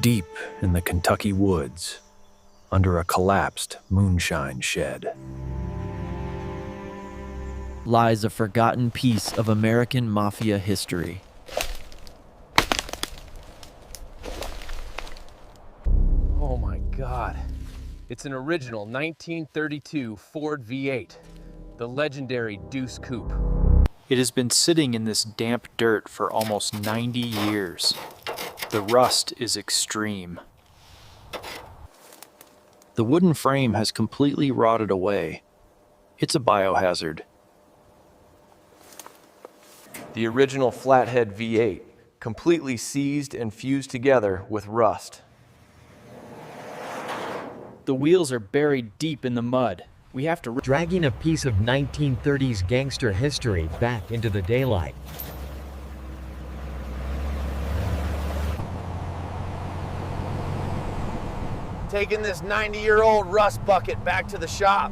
Deep in the Kentucky woods, under a collapsed moonshine shed, lies a forgotten piece of American Mafia history. Oh my God. It's an original 1932 Ford V8, the legendary Deuce Coupe. It has been sitting in this damp dirt for almost 90 years. The rust is extreme. The wooden frame has completely rotted away. It's a biohazard. The original flathead V8, completely seized and fused together with rust. The wheels are buried deep in the mud. We have to dragging a piece of 1930s gangster history back into the daylight. Taking this 90-year-old rust bucket back to the shop.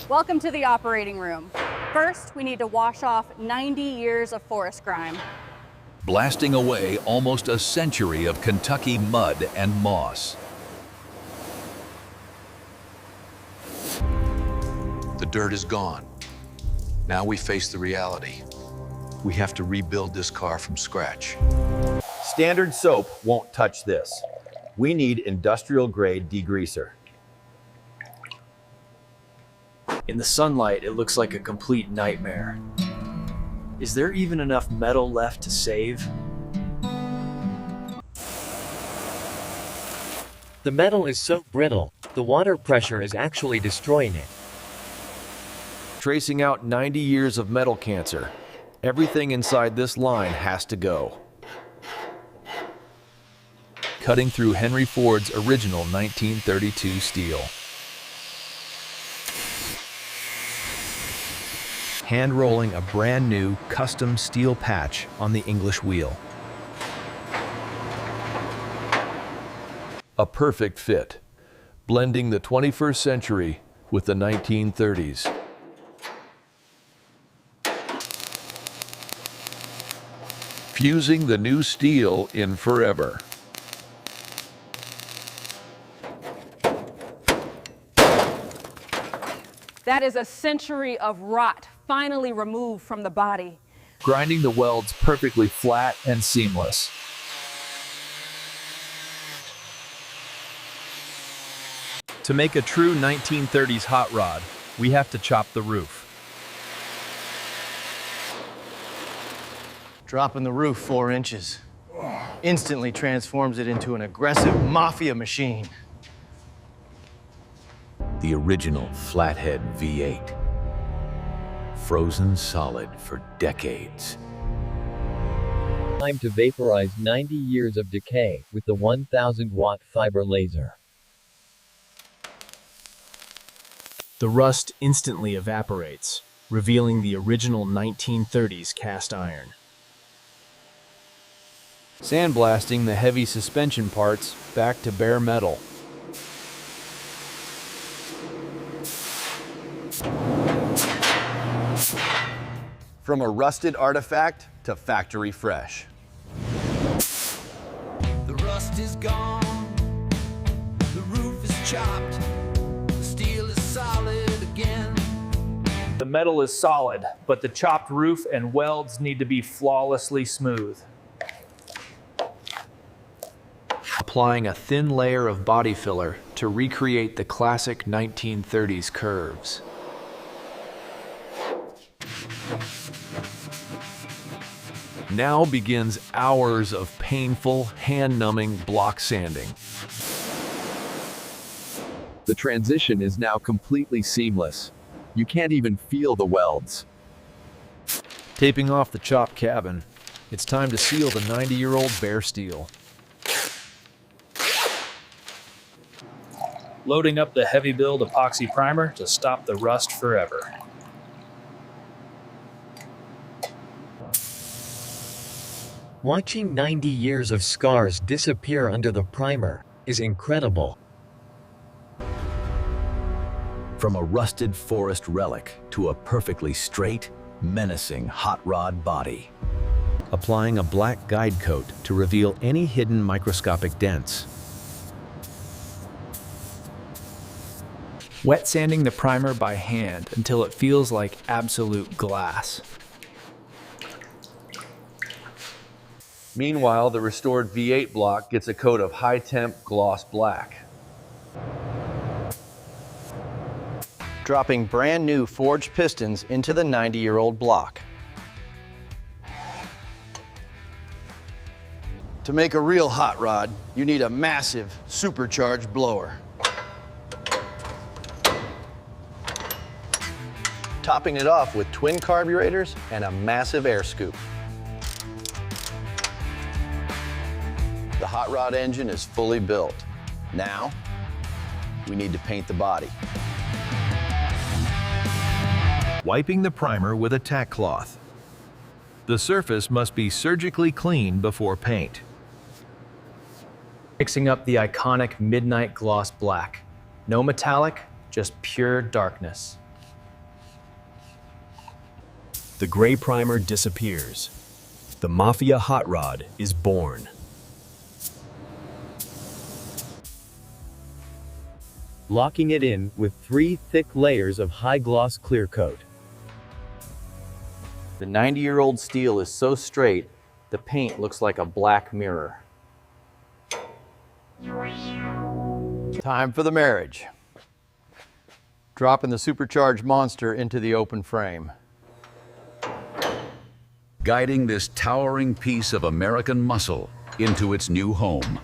Welcome to the operating room. First, we need to wash off 90 years of forest grime. Blasting away almost a century of Kentucky mud and moss. The dirt is gone. Now we face the reality. We have to rebuild this car from scratch. Standard soap won't touch this. We need industrial-grade degreaser. In the sunlight, it looks like a complete nightmare. Is there even enough metal left to save? The metal is so brittle, the water pressure is actually destroying it. Tracing out 90 years of metal cancer. Everything inside this line has to go. Cutting through Henry Ford's original 1932 steel. Hand rolling a brand new custom steel patch on the English wheel. A perfect fit, blending the 21st century with the 1930s. Fusing the new steel in forever. That is a century of rot finally removed from the body. Grinding the welds perfectly flat and seamless. To make a true 1930s hot rod, we have to chop the roof. Dropping the roof 4 inches instantly transforms it into an aggressive mafia machine. The original flathead V8. Frozen solid for decades. Time to vaporize 90 years of decay with the 1000-watt fiber laser. The rust instantly evaporates, revealing the original 1930s cast iron. Sandblasting the heavy suspension parts back to bare metal. From a rusted artifact to factory fresh. The rust is gone, the roof is chopped, the steel is solid again. The metal is solid, but the chopped roof and welds need to be flawlessly smooth. Applying a thin layer of body filler to recreate the classic 1930s curves. Now begins hours of painful, hand-numbing block sanding. The transition is now completely seamless. You can't even feel the welds. Taping off the chopped cabin, it's time to seal the 90-year-old bare steel. Loading up the heavy build epoxy primer to stop the rust forever. Watching 90 years of scars disappear under the primer is incredible. From a rusted forest relic to a perfectly straight, menacing hot rod body. applying a black guide coat to reveal any hidden microscopic dents. Wet sanding the primer by hand until it feels like absolute glass. Meanwhile, the restored V8 block gets a coat of high-temp gloss black. Dropping brand new forged pistons into the 90-year-old block. To make a real hot rod, you need a massive supercharged blower. Topping it off with twin carburetors and a massive air scoop. The hot rod engine is fully built. Now, we need to paint the body. Wiping the primer with a tack cloth. The surface must be surgically clean before paint. Mixing up the iconic midnight gloss black. No metallic, just pure darkness. The gray primer disappears. The Mafia hot rod is born. Locking it in with 3 thick layers of high-gloss clear coat. The 90-year-old steel is so straight, the paint looks like a black mirror. Time for the marriage. Dropping the supercharged monster into the open frame. Guiding this towering piece of American muscle into its new home.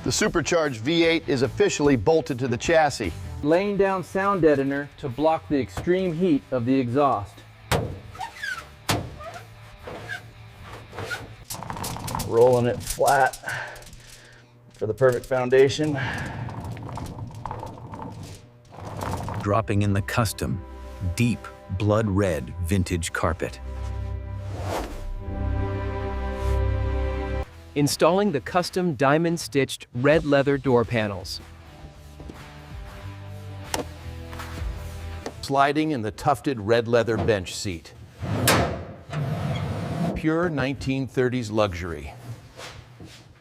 The supercharged V8 is officially bolted to the chassis. Laying down sound deadener to block the extreme heat of the exhaust. Rolling it flat for the perfect foundation. Dropping in the custom, deep, blood red vintage carpet. Installing the custom diamond-stitched red leather door panels. Sliding in the tufted red leather bench seat. Pure 1930s luxury.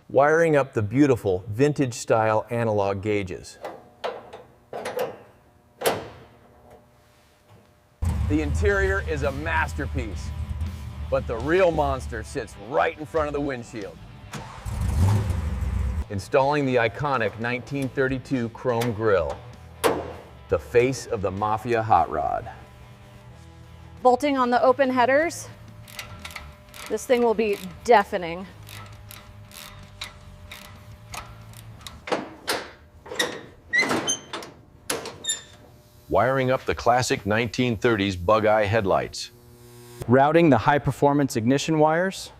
Wiring up the beautiful vintage-style analog gauges. The interior is a masterpiece, but the real monster sits right in front of the windshield. Installing the iconic 1932 chrome grille, the face of the Mafia hot rod. Bolting on the open headers. This thing will be deafening. Wiring up the classic 1930s bug-eye headlights. Routing the high-performance ignition wires.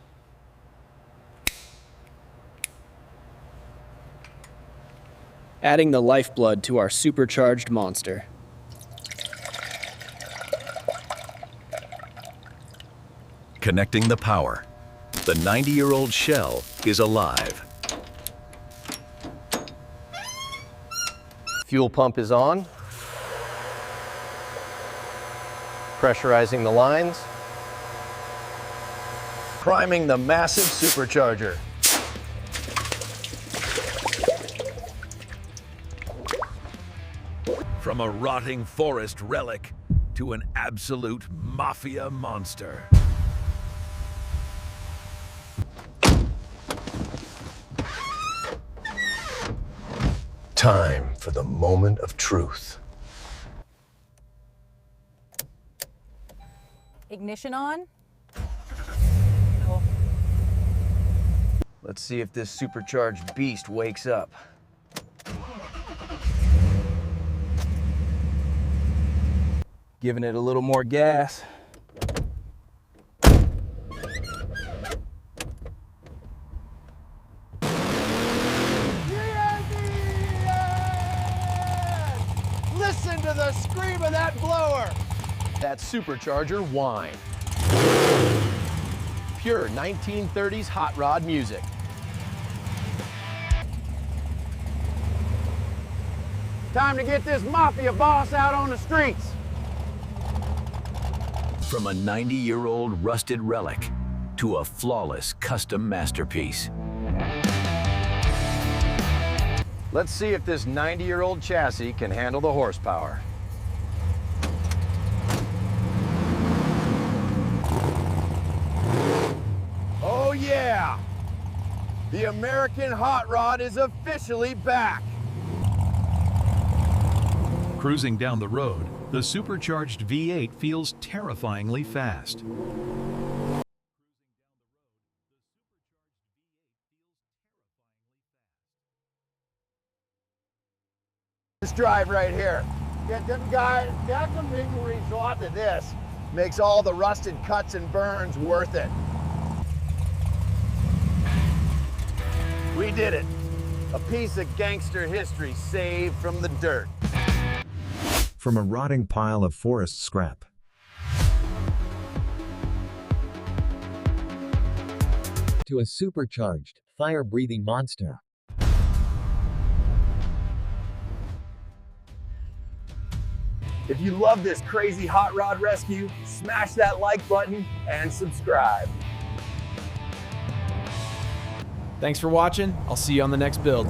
Adding the lifeblood to our supercharged monster. Connecting the power. The 90-year-old shell is alive. Fuel pump is on. Pressurizing the lines. Priming the massive supercharger. From a rotting forest relic to an absolute Mafia monster. Time for the moment of truth. Ignition on. Let's see if this supercharged beast wakes up. Giving it a little more gas. Listen to the scream of that blower! That supercharger whine. Pure 1930s hot rod music. Time to get this mafia boss out on the streets. From a 90-year-old rusted relic to a flawless custom masterpiece. Let's see if this 90-year-old chassis can handle the horsepower. Oh yeah! The American hot rod is officially back! Cruising down the road, the Supercharged V8 feels terrifyingly fast. This drive right here. Get them guys, that's a big resort to this. Makes all the rusted cuts and burns worth it. We did it. A piece of gangster history saved from the dirt. From a rotting pile of forest scrap to a supercharged, fire-breathing monster. If you love this crazy hot rod rescue, smash that like button and subscribe. Thanks for watching. I'll see you on the next build.